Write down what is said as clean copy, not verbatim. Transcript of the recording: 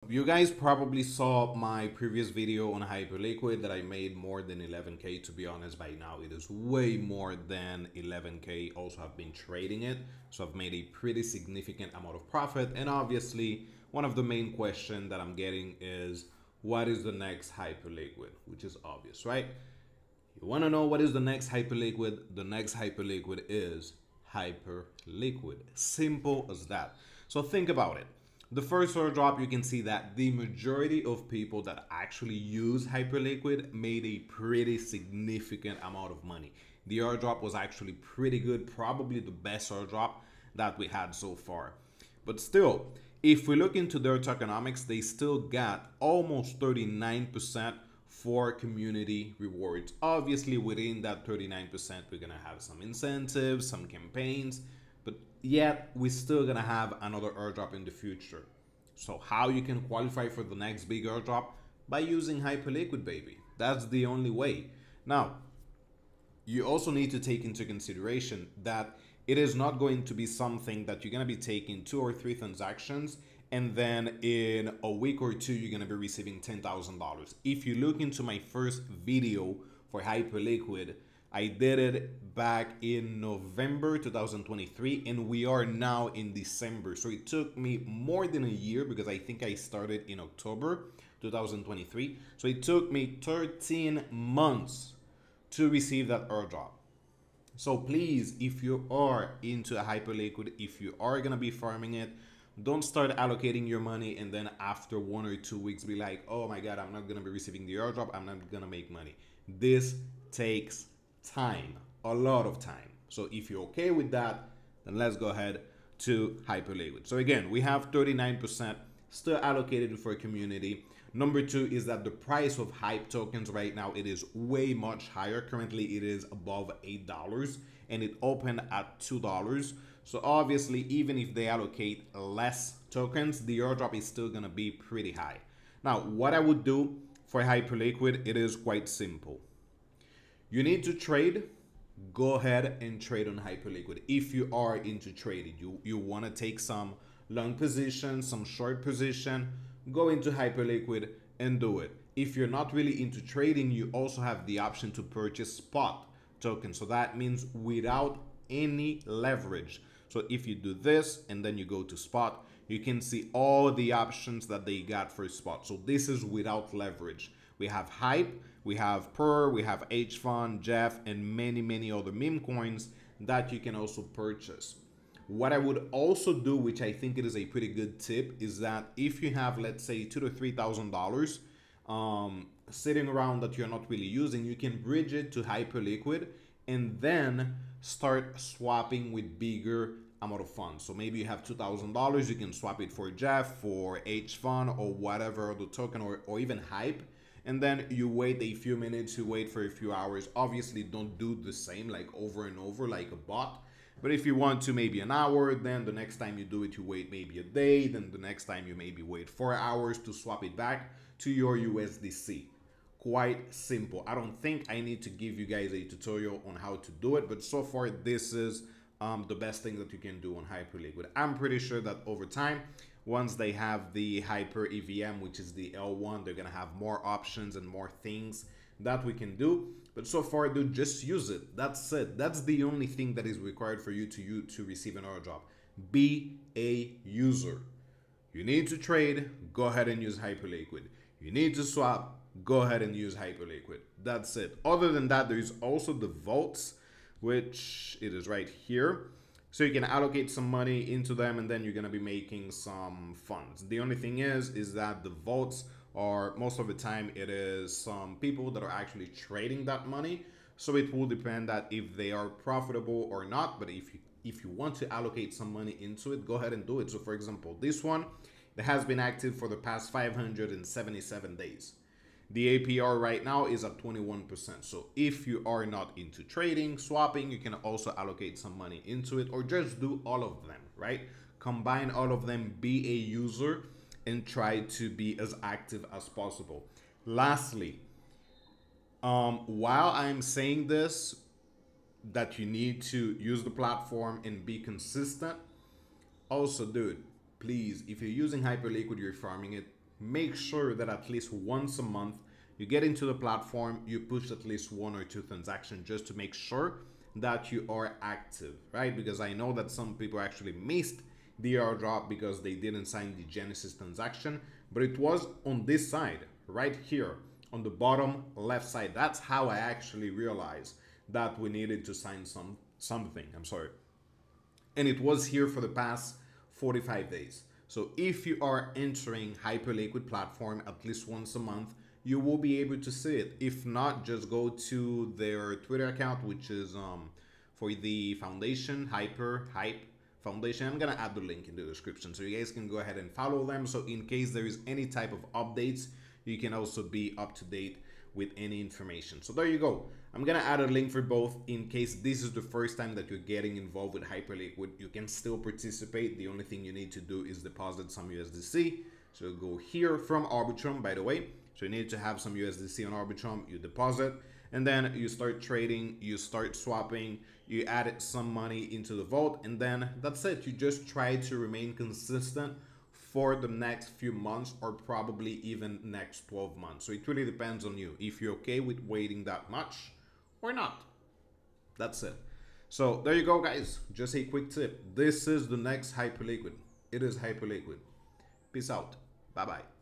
You guys probably saw my previous video on Hyperliquid that I made more than 11K. To be honest, by now it is way more than 11K. Also, I've been trading it, so I've made a pretty significant amount of profit. And obviously, one of the main questions that I'm getting is, what is the next Hyperliquid? Which is obvious, right? You want to know what is the next Hyperliquid? The next Hyperliquid is Hyperliquid. Simple as that. So think about it. The first airdrop, you can see that the majority of people that actually use Hyperliquid made a pretty significant amount of money. The airdrop was actually pretty good, probably the best airdrop that we had so far. But still, if we look into their tokenomics, they still got almost 39% for community rewards. Obviously, within that 39%, we're gonna have some incentives, some campaigns, but yet we're still gonna have another airdrop in the future. So how you can qualify for the next big airdrop? By using Hyperliquid, baby. That's the only way. Now, you also need to take into consideration that it is not going to be something that you're going to be taking 2 or 3 transactions and then in a week or two you're going to be receiving $10,000. If you look into my first video for Hyperliquid, I did it back in November 2023 and we are now in December. So it took me more than a year because I think I started in October 2023. So it took me 13 months to receive that airdrop. So please, if you are into a Hyperliquid, if you are gonna be farming it, don't start allocating your money and then after 1 or 2 weeks be like, oh my god, I'm not gonna be receiving the airdrop, I'm not gonna make money. This takes time, a lot of time. So if you're okay with that, then let's go ahead to Hyperliquid. So again, we have 39% still allocated for a community. Number two is that the price of hype tokens right now, it is way much higher. Currently it is above $8 and it opened at $2. So obviously, even if they allocate less tokens, the airdrop is still gonna be pretty high. Now, what I would do for Hyperliquid, it is quite simple. You need to trade, go ahead and trade on Hyperliquid. If you are into trading, you wanna take some long position, some short position, go into Hyperliquid and do it. If you're not really into trading, you also have the option to purchase spot tokens. So that means without any leverage. So if you do this and then you go to spot, you can see all the options that they got for spot. So this is without leverage. We have hype, we have per, we have H-Fund, Jeff, and many other meme coins that you can also purchase. What I would also do, which I think it is a pretty good tip, is that if you have, let's say, $2,000 to $3,000 sitting around that you're not really using, you can bridge it to Hyperliquid and then start swapping with bigger amount of funds. So maybe you have $2,000, you can swap it for Jeff, for H-Fund, or whatever the token, or even hype. And then you wait a few minutes, you wait for a few hours. Obviously, don't do the same like over and over like a bot. But if you want to, maybe an hour, then the next time you do it, you wait maybe a day. Then the next time you maybe wait 4 hours to swap it back to your USDC. Quite simple. I don't think I need to give you guys a tutorial on how to do it, but so far this is the best thing that you can do on Hyperliquid. I'm pretty sure that over time, once they have the Hyper EVM, which is the L1, they're gonna have more options and more things that we can do. But so far, dude, just use it. That's it. That's the only thing that is required for you to receive an airdrop. Be a user. You need to trade, go ahead and use Hyperliquid. You need to swap, go ahead and use Hyperliquid. That's it. Other than that, there is also the vaults, which it is right here. So you can allocate some money into them and then you're gonna be making some funds. The only thing is that the vaults are, most of the time, it is some people that are actually trading that money. So it will depend that if they are profitable or not. But if you want to allocate some money into it, go ahead and do it. So for example, this one that has been active for the past 577 days. The APR right now is at 21%. So if you are not into trading, swapping, you can also allocate some money into it or just do all of them, right? Combine all of them, be a user, and try to be as active as possible. Lastly, while I'm saying this, that you need to use the platform and be consistent, also, dude, please, if you're using Hyperliquid, you're farming it, make sure that at least once a month you get into the platform, you push at least 1 or 2 transactions just to make sure that you are active, right? Because I know that some people actually missed the airdrop because they didn't sign the Genesis transaction, but it was on this side right here on the bottom left side. That's how I actually realized that we needed to sign something. I'm sorry. And it was here for the past 45 days. So if you are entering Hyperliquid platform at least once a month, you will be able to see it. If not, just go to their Twitter account, which is for the foundation, Hype Foundation. I'm gonna add the link in the description so you guys can go ahead and follow them. So in case there is any type of updates, you can also be up to date with any information. So there you go. I'm gonna add a link for both in case this is the first time that you're getting involved with Hyperliquid. You can still participate. The only thing you need to do is deposit some USDC. So go here from Arbitrum, by the way. So you need to have some USDC on Arbitrum, you deposit, and then you start trading, you start swapping, you add some money into the vault, and then that's it. You just try to remain consistent for the next few months or probably even next 12 months. So it really depends on you if you're okay with waiting that much or not. That's it. So there you go, guys. Just a quick tip. This is the next Hyperliquid. It is Hyperliquid. Peace out. Bye-bye.